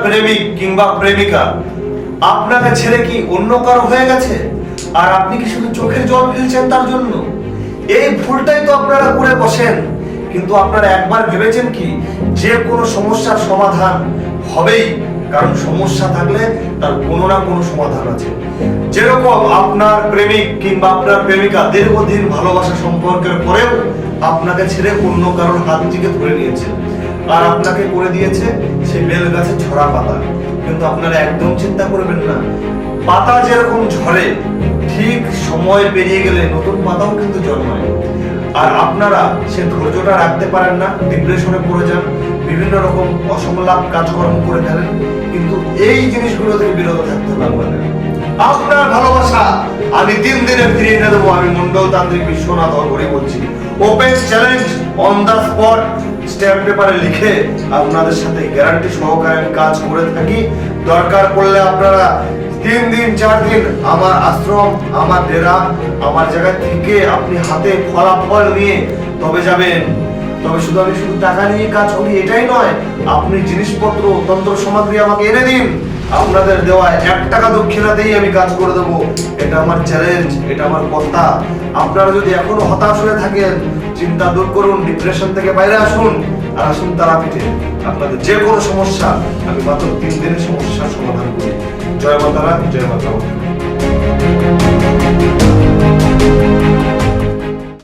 প্রেমিক কিংবা প্রেমিকা আপনাকে ছেড়ে কি অন্য কারো হয়ে গেছে, আর আপনি কি শুধু চোখের জল ফেলছেন তার জন্য? এই ভুলটাই তো আপনারা করে বসেন। কিন্তু আপনারা একবার ভেবেছেন কি যে কোনো সমস্যার সমাধান হবেই, কারণ সমস্যা থাকলে তার কোনো না কোনো সমাধান আছে। যেরকম আপনার প্রেমিক কিংবা আপনার প্রেমিকা দীর্ঘদিন ভালোবাসা সম্পর্কের পরেও আপনাকে ছেড়ে অন্য কারোর হাত থেকে ধরে নিয়েছে, আর আপনাকে করে দিয়েছে সেই বেল গাছে ঝরা পাতা। কিন্তু আপনারা একদম চিন্তা করবেন না, পাতা যেরকম ঝরে ঠিক সময় পেরিয়ে গেলে নতুন পাতাও কিন্তু জন্মায়। আর আপনারা সে ধৈর্যটা রাখতে পারেন না, ডিপ্রেশনে পড়ে যান, বিভিন্ন রকম অসমলাপ কাজকর্ম করে ফেলেন। কিন্তু এই জিনিসগুলো থেকে বিরত থাকতে পারবেন। আপনার ভালোবাসা আমি 3 দিনে ফিরিয়ে এনে দেবো। আমি মন্ডল তান্ত্রিক বিশ্বনাথ অঘরি বলছি। Open challenge, on the spot, stamp পেপারে লিখে আপনাদের সাথে গ্যারান্টি সহকারে আমি কাজ করে থাকি। দরকার পড়লে আপনারা 3 দিন 4 দিন আমার আশ্রম, আমার ডেরা, আমার জায়গা থেকে আপনি হাতে ফলাফল নিয়ে তবে যাবেন। তবে আমি শুধু টাকা নিয়ে কাজ করি এটাই নয়, আপনি জিনিসপত্র তন্ত্র সামগ্রী আমাকে এনে দিন, আপনাদের দেওয়া 1 টাকা দক্ষিণাতেই আমি কাজ করে দেবো। এটা আমার চ্যালেঞ্জ, এটা আমার কথা। আপনারা যদি এখনো হতাশ হয়ে থাকেন, চিন্তা দূর করুন, ডিপ্রেশন থেকে বাইরে আসুন, আর আসুন তারাপীঠে। আপনাদের যে কোনো সমস্যা আমি মাত্র 3 দিনের সমস্যার সমাধান করি। জয় মাতারা, জয় মাতা।